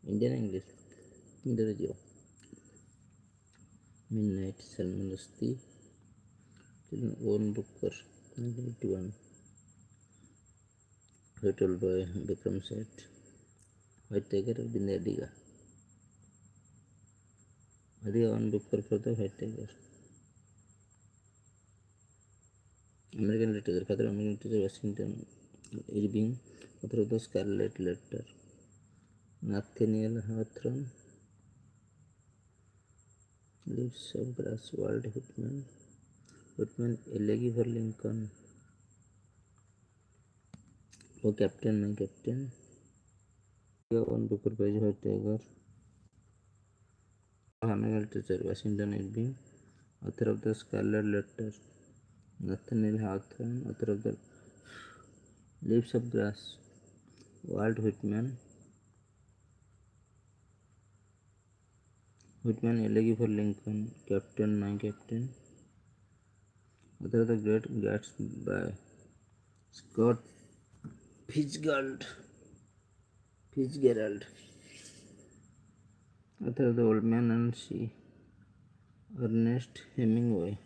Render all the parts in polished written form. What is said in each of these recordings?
Indian English. Indonesian. Midnight Salman Rushdie. Owen Booker. 1981. Written by Vikram Seth. White Tiger of Binda Diga. Adiga Owen Booker for the White Tiger. American literature. Father of American literature Washington Irving. Author of the Scarlet Letter. Nathaniel Hawthorne. Leaves of Grass. Walt Whitman. Whitman Elegy for Lincoln. Oh Captain, my Captain. One Booker Prize White Tiger. American literature Washington Irving. Author of the Scarlet Letter. Nathaniel Hawthorne. Author of the Leaves of Grass. Walt Whitman. Whitman Elegy for Lincoln. Captain, my Captain. Author of the Great Gatsby by Scott Fitzgerald. Author of The Old Man and She. Ernest Hemingway.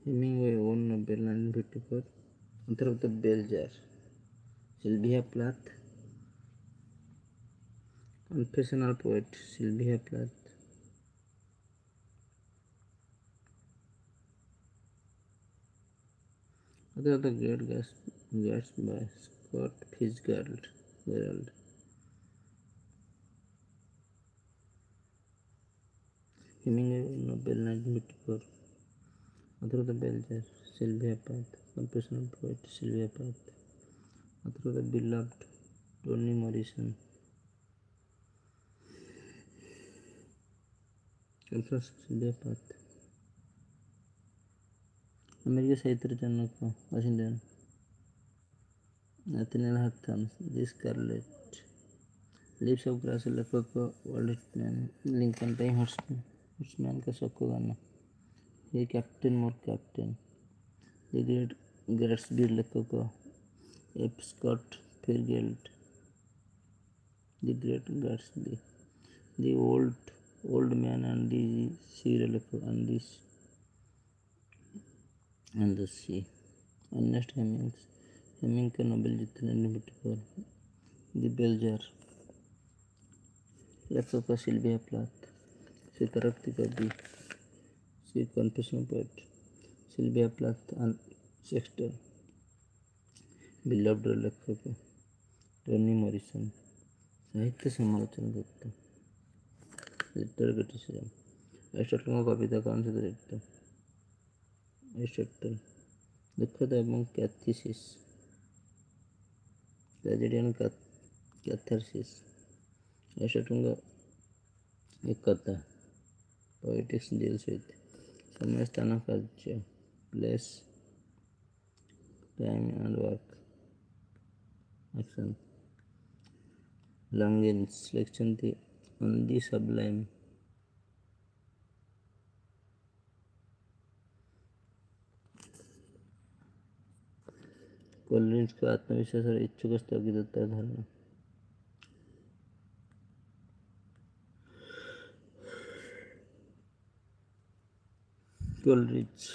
Hemingway won Nobel 1954. Author of The Bell Jar. Sylvia Plath. Confessional poet Sylvia Plath. Author of The Great Gatsby by Scott Fitzgerald. Hemingway won Nobel 1954. Author of The Bell Jar. Sylvia Plath. Confessional poet Sylvia Plath. Author of The Beloved Toni Morrison. Sylvia Plath. अमेरिकी साहित्य जनक Washington Nathaniel Hawthorne the scarlet leaves of grass लेखक Walt Whitman Lincoln time horseman का शोको गाना ये captain more captain the great Gatsby लेखक F Scott फिtzgerald the great Gatsby the old man and the sea लेखक and the sea. Ernest Hemingway का नोबेल जीते 1954. द बेल जार लेखक सिल्विया प्लाथ. सीतारक्ति कवि सी confessional poet Sylvia Plath and Shakespeare. Beloved लेखक टोनी मॉरिसन. साहित्य समालोचना लिटरेरी क्रिटिसिज्म. एरिस्टटल का कविता कौन से लिखता? एरिस्टटल. दुखद एवं catharsis tragedy and catharsis. Aristotle का एक कथा पोएटिक्स डील्स विथ समय स्थान कार्य place time and work action. Longinus lecture on the sublime. Coleridge का आत्मविश्वास और इच्छुक स्थगितता धारणा. Coleridge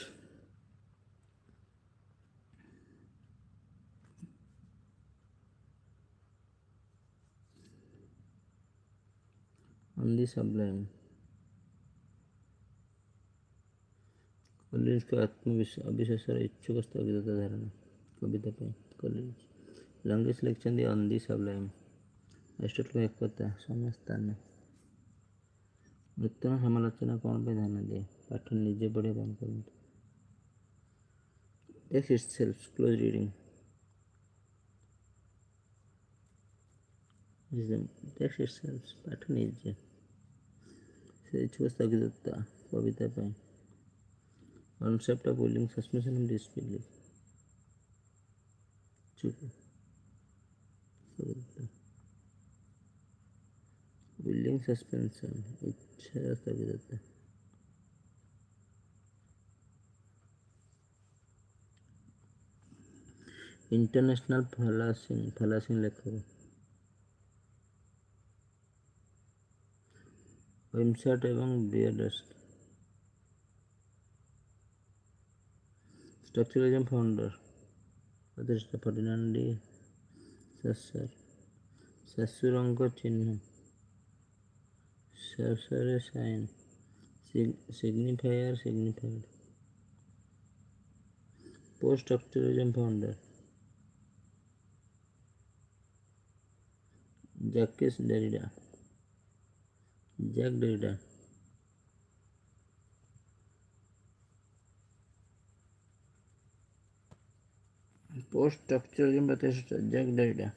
on the sublime. Coleridge का आत्मविश्वास और इच्छुक स्थगितता धारणा कविता पे. Coleridge. Longest lecture the on the sublime. Aristotle एक कथा समय स्थान. नूतन समालोचना कौन पे ध्यान दिए? पाठ निजे पढ़े बंद कर. Text itself close reading. Text itself पाठ निजे से इच्छुक स्थगितता कविता पे. Concept of willing suspension of disbelief. Willing suspension इच्छा स्थगितता. इंटरनेशनल ଫାଲାସିଂ ଲେଖକ ୱିମସାର୍ଟ ଏବଂ ବିୟର୍ଡଷ୍ଟ। स्ट्रक्चरलिज्म फाउंडर प्रतिष्ठा फर्डिनांड ससर। ससुरंग चिन्ह ससरे sign signifier. Post structuralism founder Jacques Derrida. Post structuralism प्रतिष्ठा Jacques Derrida.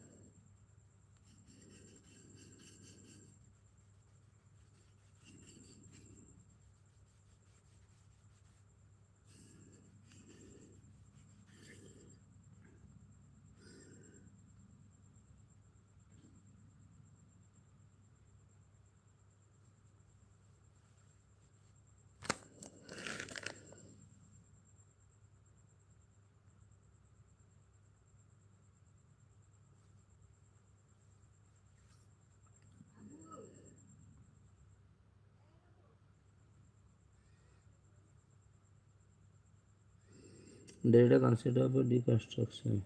Derrida concept of deconstruction।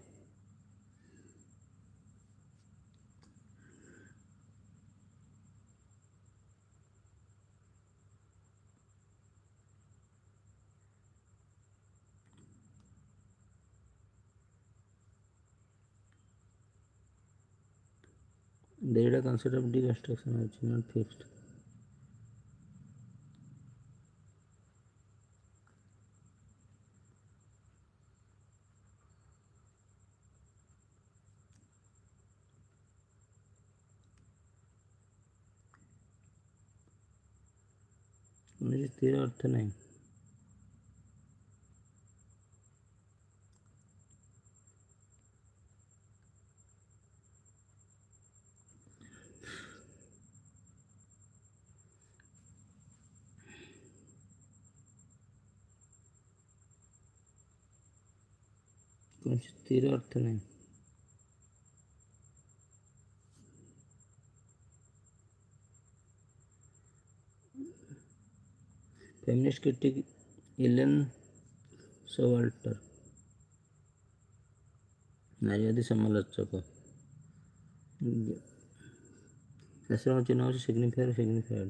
Derrida concept of deconstruction is not fixed। स्थिर अर्थ नहीं। स्थिर अर्थ नहीं। Feminist critic Elaine Showalter. नारीवादी समालोचक शास्त्र चिन्ह होची signifier.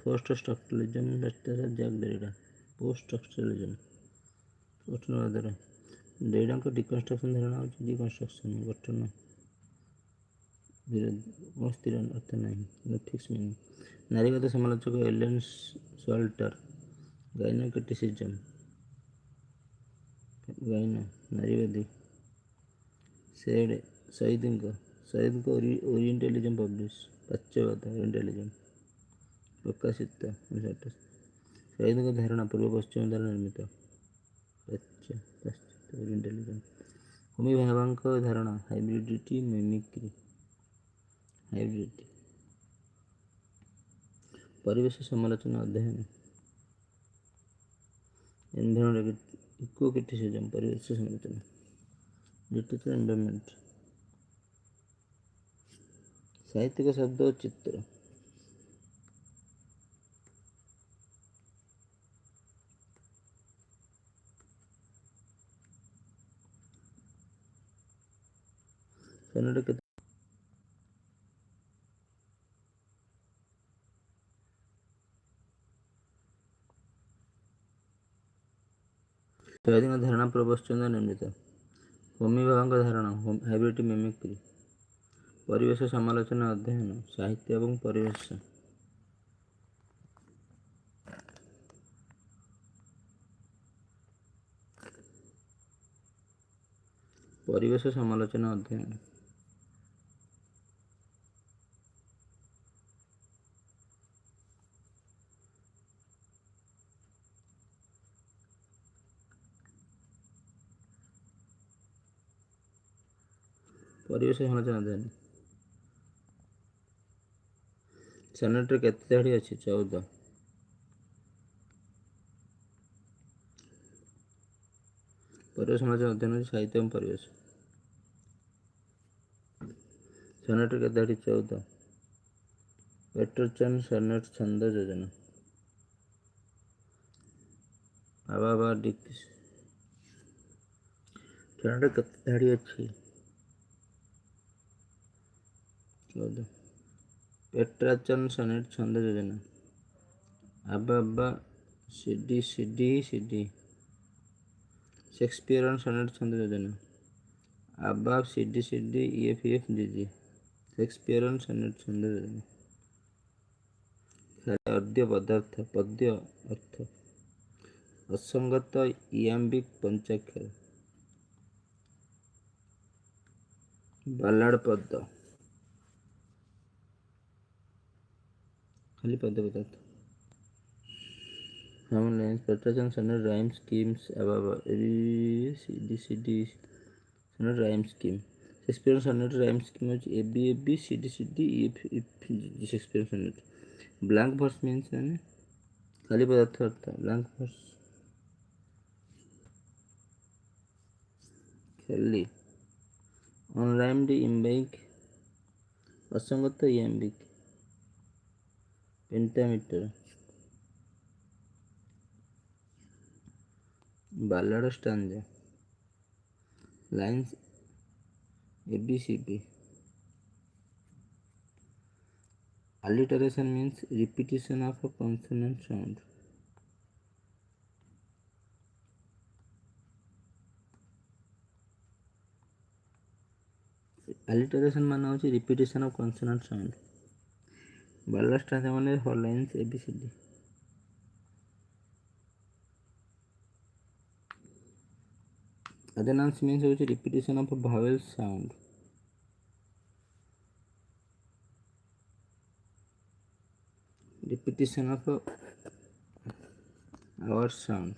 Post structuralism Jacques Derrida. Post structuralism गठनवाद। डेरिडा को डिकन्स्ट्रक्शन धारणा होची डिकन्स्ट्रक्शन गठन स्थिर अर्थ नहीं फिक्स मीनिंग। नारीवाद समालोचक एलेन सोवाल्टर। गाइनो क्रिटिसिज्म गाइनो नारीवादी। सईद को ओरिएंटलिज्म पब्लिश प्राच्यवाद ओरिएंटलिज्म प्रकाशित। सईद को धारणा पूर्व पश्चिम द्वारा निर्मित प्राच्य ओरिएंटलिज्म। होमी भाभांक धारणा हाइब्रिडिटी मिमिक्री परिवेश समालोचना अध्ययन इको क्रिटिसिज्म परिवेश समालोचना लिटरेचर एनवायरनमेंट साहित्यिक शब्द और चित्र स्वाधीन धारणा प्रबोधचंद निर्मित। होमी भाभांक धारणा हाइब्रिड मिमिक्री परिवेश समालोचना अध्ययन साहित्य एवं परिवेश परिवेश समालोचना अध्ययन परिवेश समालोचना अध्ययन। सनेट केते धाड़ी अछि 14। ପରିବେଶ ସମାଜ ଅଧ୍ୟୟନ ହେଉଛି ସାହିତ୍ୟ ଏବଂ ପରିବେଶ। ସନେଟର କେତେଟି? 14। ପେଟ୍ରୋଚାନ୍ ସନେଟ ଛନ୍ଦ ଯୋଜନା। ବାବା ସନେଟର କେତେ ଧାଡ଼ି ଅଛି? 14। ପେଟ୍ରୋଚାନ୍ ସନେଟ ଛନ୍ଦ ଯୋଜନା। ଆବା ସିଡି ସେକ୍ସପିୟରନ୍ ସନେଟ ଛନ୍ଦ ଯୋଜନା। ଆବା ସିଡି ଇଏଫ୍ ଜିଜି ସେକ୍ସପିୟରନ୍ ସନେଟ ଛନ୍ଦ ଯୋଜନା। ପଦ୍ୟ ଅର୍ଥ ଅସଙ୍ଗତ ଇୟାମ୍ବିକ ପଞ୍ଚାକ୍ଷର। ବାଲାଡ଼ ପଦ ଖାଲି ପଦ୍ୟ ପଦାର୍ଥ। Petrosian sonnet rhyme schemes above CD sonnet rhyme scheme. Shakespeare sonnet rhyme scheme is AB CD EF Shakespeare sonnet. Blank verse means खाली पदार्थ अर्थ blank verse खाली unrhymed iambic असंगत iambic pentameter. Ballad stanza lines ABCB. Alliteration means repetition of a consonant sound. Alliteration माने होची repetition of consonant sound. Ballad stanza माने for lines ABCD. Adenounce means होची repetition of a vowel sound. Repetition of a our sound.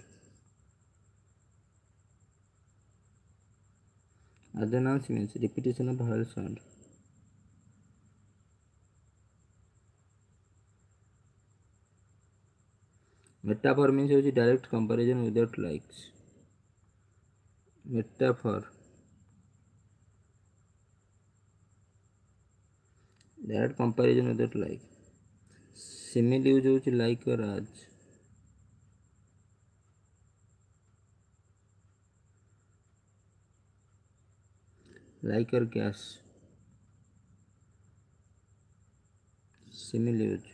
Adenounce means repetition of vowel sound. Metaphor means होची direct comparison without likes. Metaphor direct comparison without like. Simile use होची like or as. Like or gas. Simile use.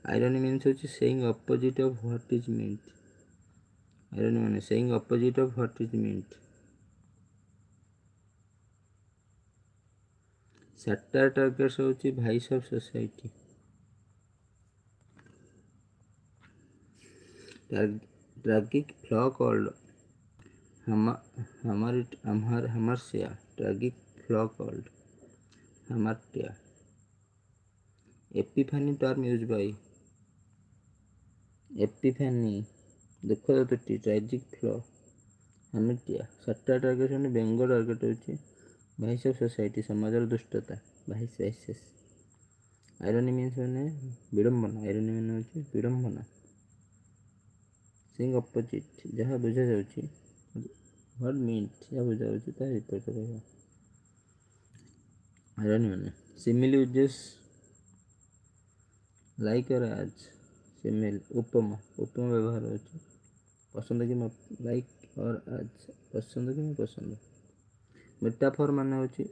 Irony means होची saying opposite of what is meant. Irony means saying opposite of what is meant. Satire targets होची vice of society. Tragic flaw called Samirsir. Tragic flaw called Hamartia. Epiphany term used by Epiphany. दुख त्रुटि tragic flaw Hamartia. Satire target होने व्यंग्य target होची vice of society समाजर दुष्टता vices. Irony means होने विडंबना. Irony means होची विडंबना. Saying opposite जहाँ बुझा जाउची what meant जहाँ बुझा जाउची ता रिपोर्ट करेगा. Irony means simile uses like or as. Simile उपमा व्यवहार होची पसंद की like or as पसंद की पसंद. Metaphor माने होची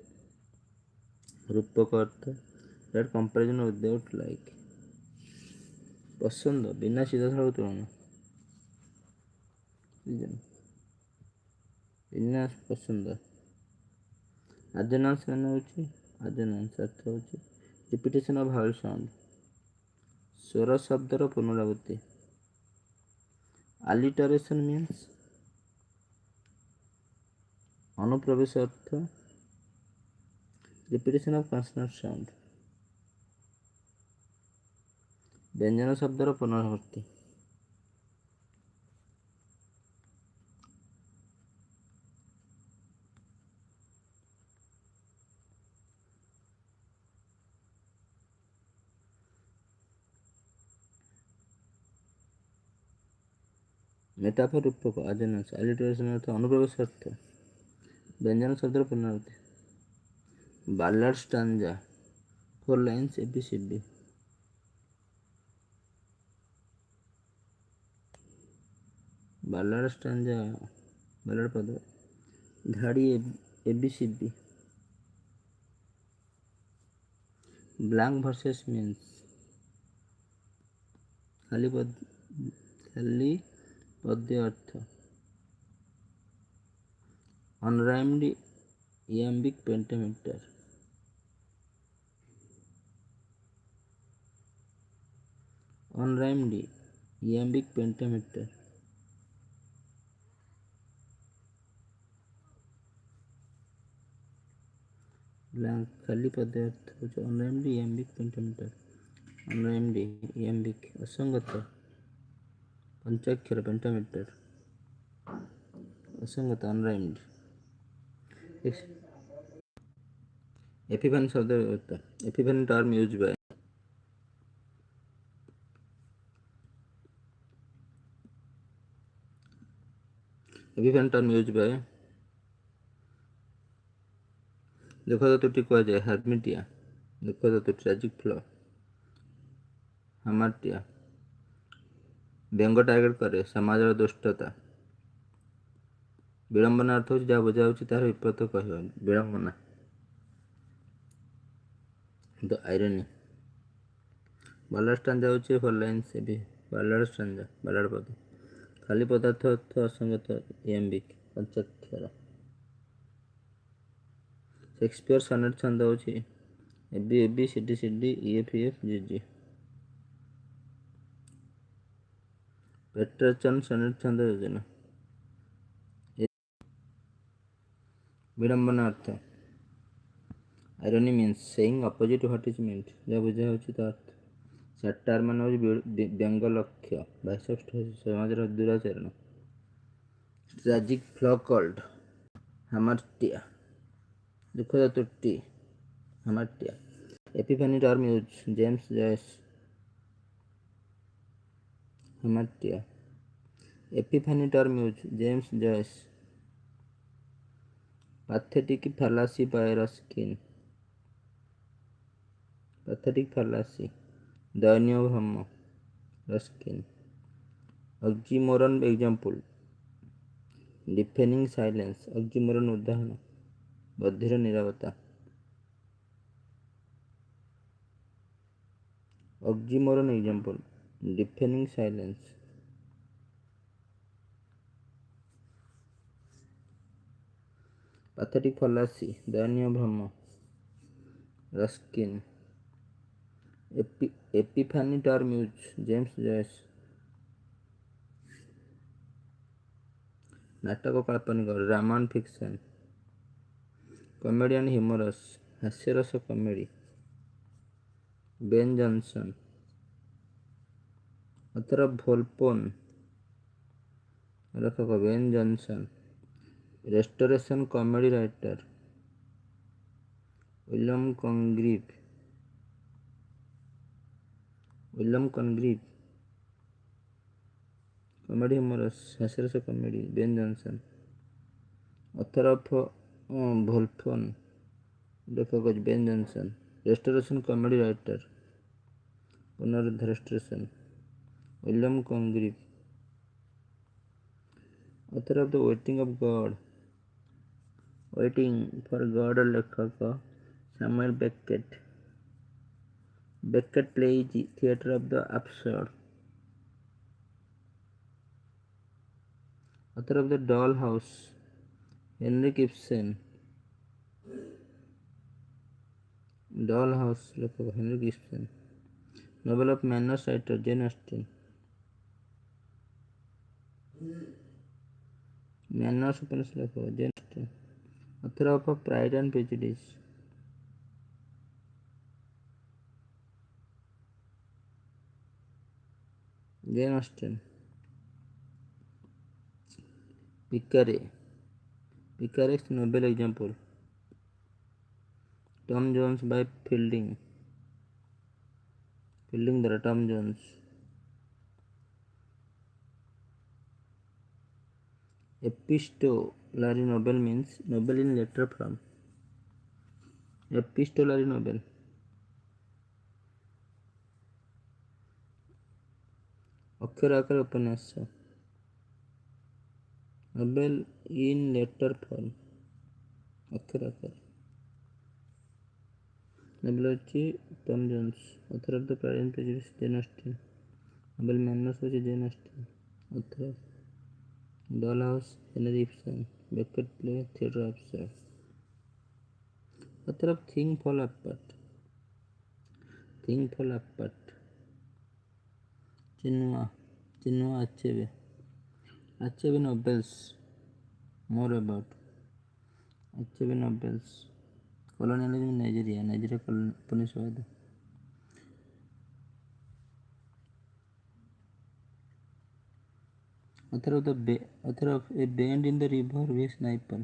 रूपक अर्थ that comparison without like. पसंद बिना सीधा साधा तुलना बिना पसंद. Adenounce माने होची adenounce अर्थ होची repetition of vowel sound. स्वर शब्दर पुनरावृत्ति. Alliteration means अनुप्रवेश earth repetition of consonant sound. व्यंजन शब्दर पुनरावृत्ति. मेटाफर रूपक आजनस अलिटरेशन अर्थ अनुप्रवेश अर्थ व्यंजन शब्द पुनरावृत्ति ballad stanza 4 lines A B C D ballad stanza ballad पद धाड़ी एबीसीडी ब्लैंक वर्सेस मीन्स खाली पद्य अर्थ unrhymed iambic pentameter unrhymed iambic pentameter blank खाली पद्य अर्थ unrhymed iambic pentameter unrhymed iambic असंगत पंचाक्षर पेंटामीटर असंगत अनराइम्ड एपिफैनी शब्द होता epiphany term use by epiphany term use by देखो तो तुटी कह जाए हार्मिटिया देखो तो ट्रेजिक फ्लो हामार्टिया व्यंग टार्गेट करे समाज दुष्टता विडंबना अर्थ हो जहाँ बुझा तार विपरीत कह विडंबना द आयरनी बालार्ड स्टांजा होचे 4 लाइन्स एबी बालार्ड स्टांजा बालार्ड पद खाली पदार्थ अर्थ असंगत iambic पंचाक्षर शेक्सपियर सनेट छंद होची A B A B C D C D E F E F G G Petrarchan sonnet छंद योजना विडंबना अर्थ irony means saying opposite what is meant जहाँ बुझा होची ता अर्थ सैटायर मान हो व्यंग लक्ष्य 22 समाज दुराचरण ट्रेजिक फ्लो कॉल्ड हामार्टिया दुख तुटी hamartia epiphany term use James Joyce hamartia epiphany term use James Joyce pathetic fallacy by Ruskin pathetic fallacy दयनीय भ्रम Ruskin oxymoron example deafening silence oxymoron उदाहरण बधिर नीरवता oxymoron example deafening silence pathetic fallacy दयनीय भ्रम Ruskin epiphany term use James Joyce नाटक काल्पनिक drama and fiction comedy and humorous हास्यरस comedy Ben Jonson author Volpone लेखक Ben Jonson restoration comedy writer William Congreve comedy humorous हास्यरस comedy Ben Jonson author of Volpone लेखक Ben Jonson restoration comedy writer पुनरुद्ध restoration William Congreve author of the waiting of God waiting for God लेखक Samuel Beckett plays theatre of the absurd author of the doll house Henrik Ibsen doll house लेखक Henrik Ibsen novel of manners writer Jane Austen manners उपन्यास लेखक Jane Austen author of pride and prejudice Jane Austen picaresque novel example Tom Jones by Fielding द्वारा Tom Jones Epistolary Nobel means Nobel in letter form. Epistolary Nobel. ଅକ୍ଷର ଆକାର ଉପନ୍ୟାସ। Nobel in letter form. ଅକ୍ଷର ଆକାର। Nobel ହେଉଛି Tom Jones. Author of the Pride and Prejudice Jane Austen. Nobel Manas ହେଉଛି ଜେନ୍ Austen. Author Doll House Henry Ibsen. Beckett play Theatre of Absurd. Author of Things Fall Apart. Things Fall Apart. Chinua Achebe. Achebe novels. More about Achebe novels. Colonialism in Nigeria. Nigeria Upanishad. Author of A Bend in the River V.S. Naipaul.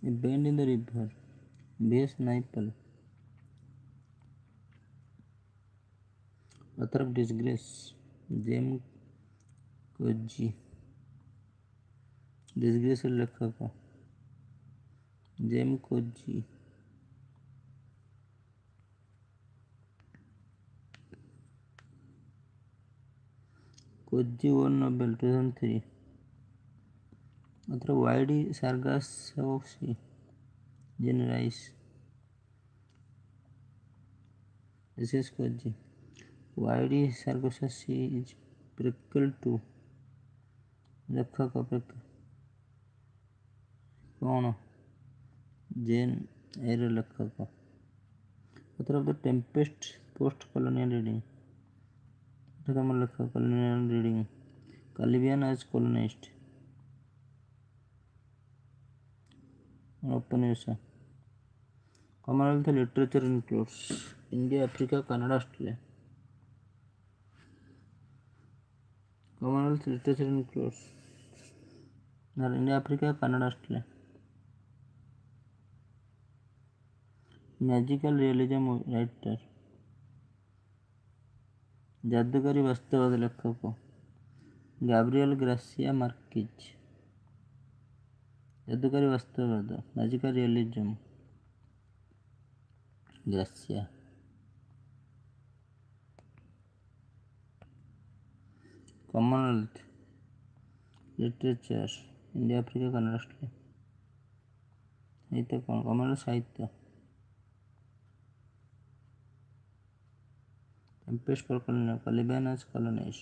A Bend in the River V.S. Naipaul. Author of Disgrace James Koji. Disgrace लेखक James Coetzee. Coetzee won Nobel 2003. Author Wide Sargassowski. Jean Rice. This is Koji. Wide Sargassowski is prequel to लेखक कौन जेन एर लेखक। Author of the Tempest Post Colonial Reading. लेखक Colonial Reading. Caribbean as Colonist. उपन्यास। Commonwealth literature includes India, Africa, Canada, Australia. Commonwealth literature includes India, Africa, Canada, Australia. Magical realism writer. जादूकारी वास्तववाद लेखक Gabriel Garcia Marquez. जादूकारी वास्तववाद magical realism Garcia. Commonwealth literature India, Africa, Canada, Australia. कौन Commonwealth साहित्य Tempest for colonial, Caribbean as colonised.